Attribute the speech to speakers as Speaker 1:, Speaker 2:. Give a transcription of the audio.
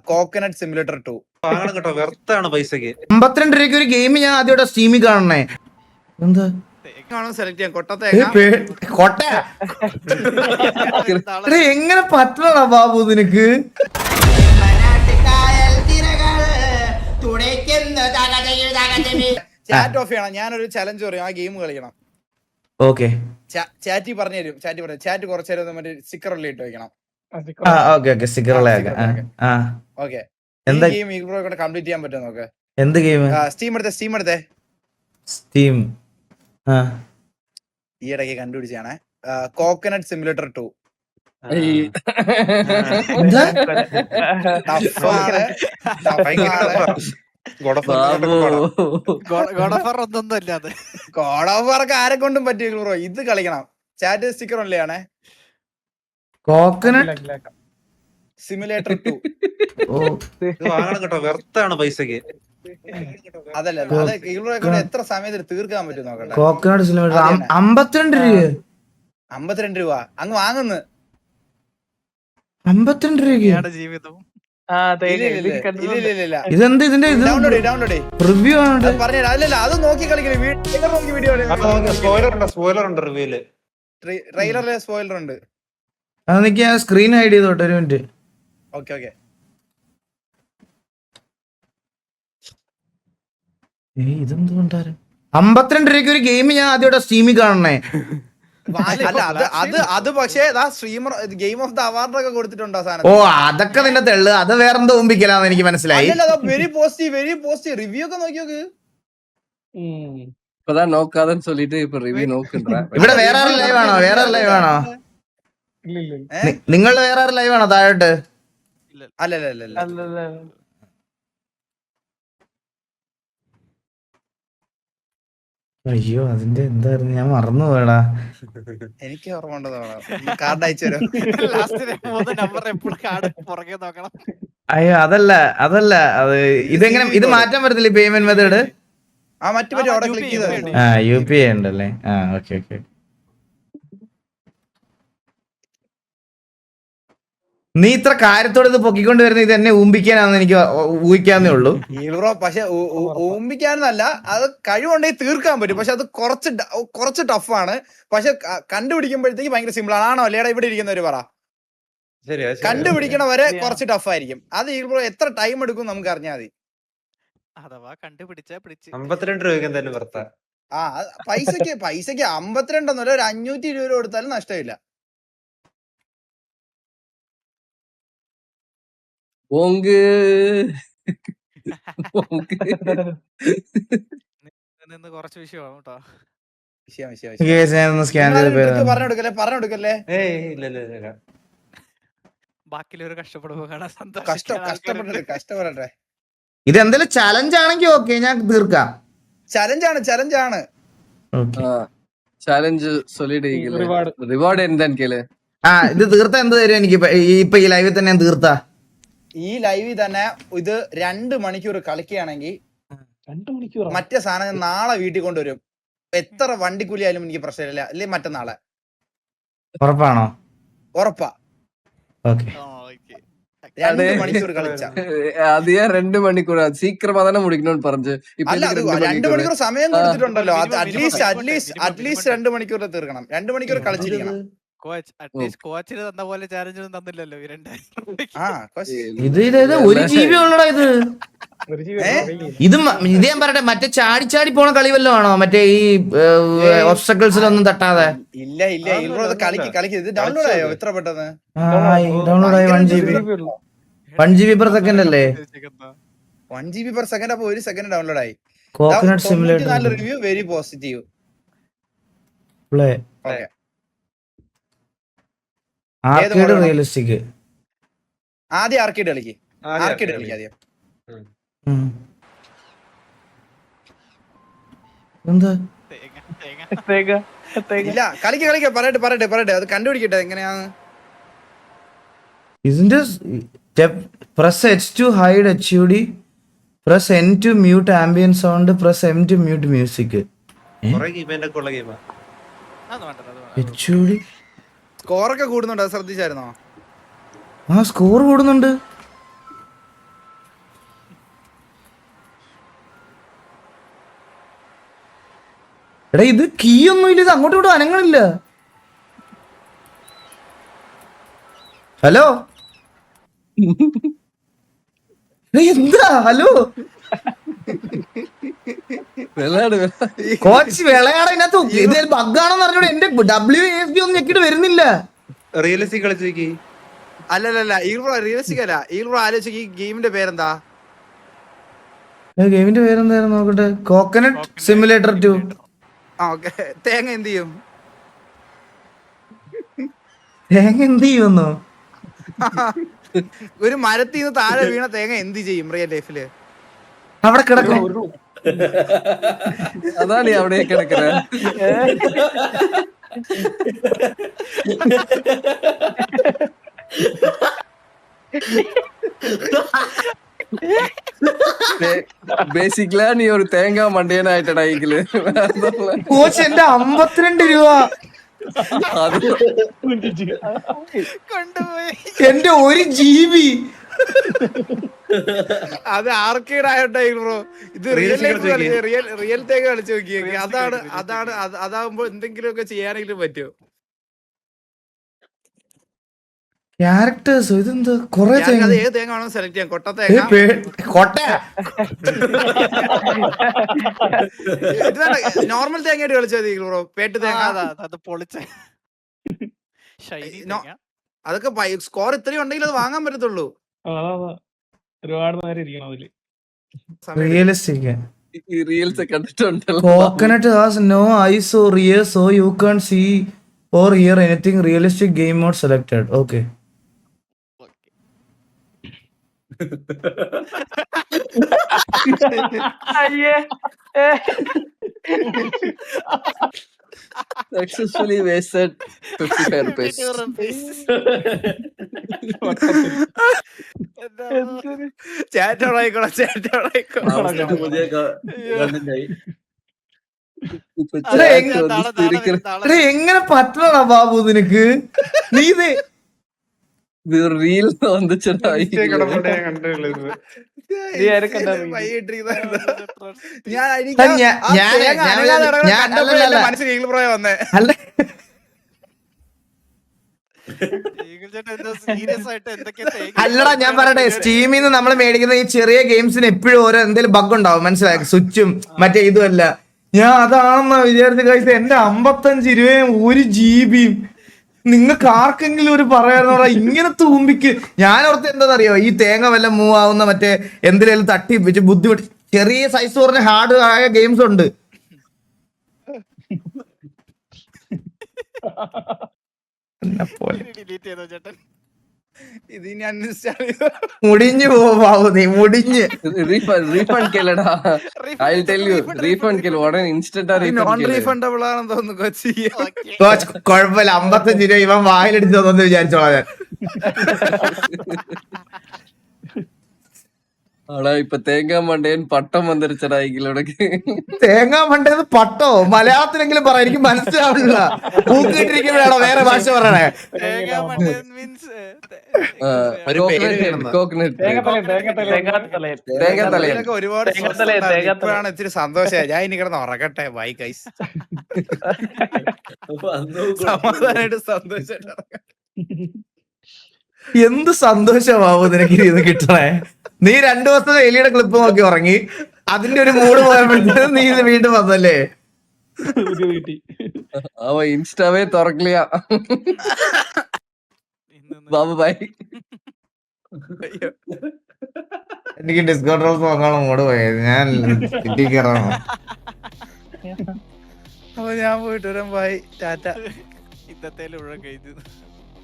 Speaker 1: Coconut simulator 2
Speaker 2: വാങ്ങണം കേട്ടോ, വെർത്താണ് പൈസക്ക്.
Speaker 3: 52 രൂപയ്ക്ക് ഒരു ഗെയിം ഞാൻ ആദ്യമായിട്ട് സ്റ്റീമിൽ കാണണേ. എന്താ
Speaker 1: സെലക്ട് ചെയ്യാം. കൊട്ടത്തേങ്ങ
Speaker 3: കൊട്ട എങ്ങനെ പറ്റണടാ ബാബു നിനക്ക്?
Speaker 1: ചാറ്റ് ഓഫ് ചെയ്യണം. ഞാനൊരു ചലഞ്ച് പറയും, ആ ഗെയിം കളിക്കണം.
Speaker 3: ഓക്കെ
Speaker 1: ചാറ്റി പറഞ്ഞു തരും. ചാറ്റ് കുറച്ചു നേരം മറ്റേ സ്റ്റിക്കർ ഉള്ളിൽ ഇട്ട് വെക്കണം.
Speaker 3: ഓക്കെ
Speaker 1: ഓക്കെ,
Speaker 3: എന്താ
Speaker 1: ഗെയിം കംപ്ലീറ്റ് ചെയ്യാൻ പറ്റും നോക്ക്.
Speaker 3: എന്ത് ഗെയിം?
Speaker 1: സ്റ്റീം എടുത്തേ.
Speaker 3: സ്റ്റീം
Speaker 1: ഈ ഇടയ്ക്ക് കണ്ടുപിടിച്ചാണ് കോക്കനട്ട് സിമുലേറ്റർ 2. ഗോഡോഫർക്ക് ആരെ കൊണ്ടും പറ്റിയ ബ്രോ, ഇത് കളിക്കണം. ചാറ്റ് സ്റ്റിക്കർ ഉള്ളതാണ്
Speaker 3: കോക്കനട്ട്
Speaker 1: സിമുലേറ്റർ 2.
Speaker 2: വാങ്ങണം കേട്ടോ, വെർത്താണ് പൈസക്ക്.
Speaker 1: അതല്ല, എത്ര സമയത്ത് തീർക്കാൻ പറ്റും നോക്കട്ടെ.
Speaker 3: കോക്കനട്ട് സിമുലേറ്റർ 52 രൂപ.
Speaker 1: 52 രൂപ അങ്ങ് വാങ്ങുന്നു.
Speaker 3: 52 രൂപ
Speaker 4: ജീവിതം.
Speaker 3: ഇതെന്ത്? ഇതിന്റെ
Speaker 1: ഡൗൺലോഡ്
Speaker 3: റിവ്യൂ ആണ്
Speaker 1: പറഞ്ഞു. അല്ലല്ല, അത് നോക്കി കളിക്കണേ. വീഡിയോ
Speaker 2: സ്പോയിലർ ഉണ്ട് റിവ്യൂല്.
Speaker 1: ട്രെയിലറിലെ സ്പോയിലർ ഉണ്ട്.
Speaker 3: അതെനിക്ക് ഞാൻ സ്ക്രീൻ ഹൈഡ് ചെയ്തോട്ടെ ഒരു മിനിറ്റ്.
Speaker 1: ഓക്കെ
Speaker 3: ഇതെന്തുകൊണ്ടാരും 52 രൂപയ്ക്ക് ഒരു ഗെയിം ഞാൻ ആദ്യമായിട്ട് സ്റ്റീമിൽ കാണണേ.
Speaker 1: അല്ല, അത് പക്ഷേ streamer game of the award ഒക്കെ കൊടുത്തിട്ടുണ്ടോ സാധനം?
Speaker 3: ഓ അതൊക്കെ നിന്റെ തെള്ളു, അത് വേറെന്തോ ഒമ്പിക്കലാന്ന് എനിക്ക് മനസ്സിലായി.
Speaker 1: വെരി പോസിറ്റീവ് റിവ്യൂ ഒക്കെ നോക്കി നോക്ക്.
Speaker 5: இப்பதான் நோக்காதன்னு சொல்லிட்டு இப்ப ரிவ்யூ நோக்குன்றேன்.
Speaker 3: ഇവിടെ വേറെ ലൈവ് ആണോ? നിങ്ങൾ വേറെ ലൈവ് ആണോ താഴോട്ട്?
Speaker 1: അല്ല.
Speaker 3: അയ്യോ അതിന്റെ എന്തായിരുന്നു, ഞാൻ മറന്നു പോയടാ.
Speaker 1: എനിക്ക് ഓർമ്മ ഉണ്ടെന്ന് കാർഡ് അയച്ചു തരാം.
Speaker 3: അയ്യോ അതല്ല അത് ഇതെങ്ങനെ ഇത് മാറ്റാൻ പറ്റത്തില്ല പേയ്മെന്റ് മെത്തേഡ്?
Speaker 1: അവിടെ ക്ലിക്ക് ചെയ്താൽ
Speaker 3: UPI ഉണ്ടല്ലേ? ഓക്കെ. നീ ഇത്ര കാര്യത്തോടെ ഇത് പൊക്കിക്കൊണ്ട് വരുന്ന ഇത് എന്നെ ഊമ്പിക്കാനാണെന്ന് എനിക്ക് ഊഹിക്കാന്നേ ഉള്ളൂ.
Speaker 1: ബ്രോ പക്ഷെ ഊമ്പിക്കാനല്ല, അത് കഴിവുണ്ടെങ്കിൽ തീർക്കാൻ പറ്റും. പക്ഷെ അത് കുറച്ച് ടഫാണ്. പക്ഷെ കണ്ടുപിടിക്കുമ്പോഴത്തേക്ക് ഭയങ്കര സിമ്പിൾ ആണ്. ആണോ അല്ലേടാ ഇവിടെ ഇരിക്കുന്നവര് പറ? കണ്ടുപിടിക്കണവരെ കുറച്ച് ടഫായിരിക്കും. അത് ബ്രോ എത്ര ടൈം എടുക്കും നമുക്ക് അറിഞ്ഞാൽ മതി.
Speaker 4: അഥവാ കണ്ടുപിടിച്ചാ
Speaker 2: 52 രൂപയ്ക്ക് എന്തായാലും വെർത്താ.
Speaker 1: പൈസക്ക് 52 ഒന്നുമല്ല, ഒരു 520 രൂപ കൊടുത്താലും നഷ്ടമില്ല.
Speaker 4: കുറച്ച് വിഷയമാണ് കേട്ടോ.
Speaker 1: പറഞ്ഞു കൊടുക്കല്ലേ.
Speaker 4: ബാക്കിയുള്ളവർ കഷ്ടപ്പെടുമ്പോ കാണാൻ
Speaker 1: കഷ്ടപ്പെടട്ടെ.
Speaker 3: ഇത് എന്തെങ്കിലും ചലഞ്ച് ആണെങ്കിൽ ഓക്കെ, ഞാൻ തീർക്കാം.
Speaker 1: ചലഞ്ചാണ്.
Speaker 5: ചലഞ്ച് റിവാർഡ് എന്താന്ന് കേള്.
Speaker 3: ഇത് തീർത്ത എന്ത് തരും എനിക്ക്? ഇപ്പൊ ഈ ലൈവിൽ തന്നെ തീർത്താ?
Speaker 1: ഈ ലൈവിൽ തന്നെ ഇത് 2 മണിക്കൂർ കളിക്കുകയാണെങ്കിൽ മറ്റേ സാധനം നാളെ വീട്ടിൽ കൊണ്ടുവരും. എത്ര വണ്ടിക്കൂലി ആയാലും എനിക്ക് പ്രശ്നമില്ല. അല്ലെ മറ്റന്നാളെ.
Speaker 3: ഉറപ്പാണോ?
Speaker 1: ഉറപ്പാ.
Speaker 3: ഓക്കെ
Speaker 1: 2 മണിക്കൂർ കളിച്ച
Speaker 5: അത് 2 മണിക്കൂർ സീക്രമാ തന്നെ മുടിക്കണമെന്ന് പറഞ്ഞു.
Speaker 1: അല്ല, അത് 2 മണിക്കൂർ സമയം കൊടുത്തിട്ടുണ്ടല്ലോ. അറ്റ്ലീസ്റ്റ് 2 മണിക്കൂർ തീർക്കണം. 2 മണിക്കൂർ കളിച്ചിരിക്കണം.
Speaker 4: കോച്ചിന് തന്ന പോലെ ചാലഞ്ച് ഒന്നും തന്നില്ലല്ലോ.
Speaker 3: ഇത് 1 GB ഉള്ളടാ ഇത്. ഇത് ഞാൻ പറയട്ടെ, മറ്റേ ചാടി പോണ കളി വല്ലോ ആണോ? മറ്റേ ഈ ഒബ്സ്റ്റക്കിൾസിലൊന്നും തട്ടാതെ?
Speaker 1: ഇല്ല കളിക്ക്. ഇത് ഡൗൺലോഡ് ആയോ എത്ര പെട്ടെന്ന്?
Speaker 3: ഡൗൺലോഡ് ആയി 1 GB per second അല്ലേ?
Speaker 1: 1 GB per second. അപ്പൊ 1 സെക്കൻഡ് ഡൗൺലോഡ് ആയി.
Speaker 3: Coconut simulator
Speaker 1: review very positive.
Speaker 3: Play arcade realistic.
Speaker 1: ആദ്യം ആർക്കേഡ് കളിക്ക് ആദ്യം.
Speaker 3: എന്താ
Speaker 1: ഇല്ല, കളിക്ക പറയട്ടെ. അത് കണ്ടുപിടിക്കട്ടെ എങ്ങനെയാന്ന്.
Speaker 3: ഇതിന്റെ press H to hide HUD, press N to mute ambient sound, press M to mute music. HUD
Speaker 1: സ്കോറൊക്കെ കൂടുന്നുണ്ടോ? ശ്രദ്ധിച്ചായിരുന്നോ?
Speaker 3: സ്കോർ കൂടുന്നുണ്ട്. എടാ ഇത് കീ ഒന്നും ഇല്ല, ഇത് അങ്ങോട്ടും ഇങ്ങോട്ടും അനങ്ങളില്ല. ഹലോ എന്താ ഹലോ കോച്ച് വിളയാട ഇതിനകത്ത് ഇത് ബഗ്ഗാണെന്ന് അറിഞ്ഞൂടെ? എന്റെ WASD ഒന്നും ഞെക്കിട്ട് വരുന്നില്ല.
Speaker 2: റിയലിസ്റ്റിക് കളിച്ചു നോക്കി.
Speaker 1: അല്ലല്ല ഈഗ്ലോ റിയലിസ്റ്റിക് അല്ല. ഈഗ്ലോ ആലോചിക്ക് ഈ ഗെയിമിന്റെ പേരെന്താ?
Speaker 3: ഗെയിമിന്റെ പേരെന്തായിരുന്നു നോക്കട്ടെ. Coconut simulator 2.
Speaker 1: ഓക്കെ. തേങ്ങ എന്ത് ചെയ്യും?
Speaker 3: തേങ്ങ എന്ത് ചെയ്യുമെന്നോ?
Speaker 1: ഒരു മരത്തിൽ നിന്ന് താഴെ വീണ തേങ്ങ എന്ത് ചെയ്യും റിയൽ ലൈഫില്?
Speaker 3: അവിടെ കിടക്കും.
Speaker 5: അതാണ് അവിടെ കിടക്കുന്നത്. ബേസിക്കലാ നീ ഒരു തേങ്ങ മണ്ടേനായിട്ടാ ഈഗിള്.
Speaker 3: കോച്ച് എന്റെ 52 രൂപ
Speaker 4: കൊണ്ടുപോയി.
Speaker 3: എന്റെ 1 GB.
Speaker 1: അത് ആർക്കേഡ് ആയോട്ടെ ബ്രോ. ഇത് റിയൽ ലൈഫ് കളിച്ച് റിയൽ തേങ്ങ കളിച്ച് നോക്കിയേക്ക്. അതാകുമ്പോ എന്തെങ്കിലുമൊക്കെ ചെയ്യാനെങ്കിലും പറ്റുമോ?
Speaker 3: ക്യാരക്ടേഴ്സ് ഇതെന്താ കൊറേ
Speaker 1: അത് ഏത് തേങ്ങ വേണോ സെലക്ട് ചെയ്യാം. കൊട്ട തേങ്ങ, നോർമൽ തേങ്ങയായിട്ട് കളിച്ചാൽ ബ്രോ. പേട്ട് തേങ്ങ
Speaker 4: അത് പൊളിച്ച
Speaker 1: അതൊക്കെ സ്കോർ ഇത്രയും ഉണ്ടെങ്കിൽ അത് വാങ്ങാൻ പറ്റത്തുള്ളൂ.
Speaker 6: ഒരുപാട് നേരം ഇരിക്കണം അതില്.
Speaker 3: റിയലിസ്റ്റിക്.
Speaker 5: ഈ റീൽസ് കണ്ടിട്ടുണ്ടല്ലോ.
Speaker 3: Coconut has no eyes or ears so you can see or hear anything. Realistic game mode selected. Okay.
Speaker 5: Successfully wasted 55 rupees.
Speaker 1: ചേട്ടോടായിക്കോളാം.
Speaker 5: ഇപ്പൊ chat വന്ന് സ്ഥിരീകരി-
Speaker 3: എങ്ങനെ പറ്റണ ബാബു നിനക്ക്? നീ ഇത്
Speaker 5: ഇത് റീൽ വന്നിട്ടാ
Speaker 2: കിടപ്പുണ്ട് ഞാൻ കണ്ടിട്ടുള്ളത്.
Speaker 1: മനസ്സിൽ ഈഗിൾ പ്രോയ വന്നേ.
Speaker 3: അല്ല
Speaker 4: സീരിയസ് ആയിട്ട് എന്തൊക്കെയാ
Speaker 3: അല്ലടാ ഞാൻ പറയട്ടെ, സ്റ്റീമിൽ നിന്ന് നമ്മൾ മേടിക്കുന്ന ഈ ചെറിയ ഗെയിംസിന് എപ്പോഴും ഓരോ എന്തെങ്കിലും ബഗ് ഉണ്ടാവും, മനസ്സിലായി? സ്വിച്ചും മറ്റേ ഇതുമല്ല. ഞാൻ അതാണെന്ന് വിചാരിച്ച കഴിച്ച എന്റെ 55 രൂപയും 1 GB. നിങ്ങൾക്ക് ആർക്കെങ്കിലും ഒരു പറയാറുള്ള ഇങ്ങനെ തൂമ്പിക്ക്. ഞാൻ ഓർത്ത് എന്താണെന്നറിയോ, ഈ തേങ്ങ വല്ല മൂവ് ആവുന്ന മറ്റേ എന്തിനേലും തട്ടി വെച്ച് ബുദ്ധിമുട്ട് ചെറിയ സൈസ് പറഞ്ഞ ഹാർഡ് ആയ ഗെയിംസ് ഉണ്ട്.
Speaker 4: ഡിലീറ്റ് ചെയ്തോ ചേട്ടൻ?
Speaker 1: ഇത് ഇനി അൺഇൻസ്റ്റാൾ ചെയ്തോ?
Speaker 3: മുടിഞ്ഞു പോവാവൂ നീ, മുടിഞ്ഞ്.
Speaker 5: റീഫണ്ട് കേളടാ. I'll tell you, refund കേൾ ഉടനെ ഇൻസ്റ്റന്റ്
Speaker 1: നോൺ
Speaker 5: റീഫണ്ട് കേൾ.
Speaker 1: റീഫണ്ടബിൾ ആണെന്ന് തോന്നുന്നു കൊച്ചി.
Speaker 3: കോച്ച് കുഴപ്പമില്ല, 55 രൂപ ഇവൻ വായിലടിച്ചു തന്നു വിചാരിച്ചോളാം ഞാൻ.
Speaker 5: ആടാ ഇപ്പൊ തേങ്ങാ മണ്ടയൻ പട്ടം വന്നിരിച്ചടാ ഈഗിളോടൊക്കെ.
Speaker 3: തേങ്ങാ മണ്ടേന്ന് പട്ടോ മലയാളത്തിലെങ്കിലും പറ, എനിക്ക് മനസ്സിലാവില്ല. പൂക്കിട്ടിരിക്കുമ്പോഴാണോ വേറെ ഭാഷ പറയണേ?
Speaker 4: മീൻസ്
Speaker 5: കോക്കനട്ട്
Speaker 1: ഇതിലൊക്കെ ഒരുപാട് ഇപ്പോഴാണ് ഇത്തിരി സന്തോഷമായി. ഞാൻ ഇനി കിടന്ന് ഉറങ്ങട്ടെ. Bye guys. സമാധാനമായിട്ട് സന്തോഷമായിട്ട് ഉറങ്ങട്ടെ.
Speaker 3: എന്ത് സന്തോഷമാവോ നിനക്ക് ഇത് കിട്ടണേ? നീ 2 ദിവസത്തെ എലിയുടെ ക്ലിപ്പ് നോക്കി ഉറങ്ങി, അതിന്റെ ഒരു മൂഡ് പോയപ്പോഴത്തേക്കും നീ ഇത് വീണ്ടും വന്നല്ലേ?
Speaker 5: അവ ഇൻസ്റ്റാവേ തുറക്കില്ല. ബാബു ബൈ.
Speaker 3: എനിക്ക് ഡിസ്കൗണ്ട് റോൾസ് നോക്കാനുള്ള മൂഡ് പോയത്. ഞാൻ സിറ്റി കയറണം.
Speaker 1: അപ്പൊ ഞാൻ പോയിട്ട് വരാം. ബൈ, ടാറ്റ.
Speaker 4: ഇന്നത്തെ ഉഴ കഴിഞ്ഞു.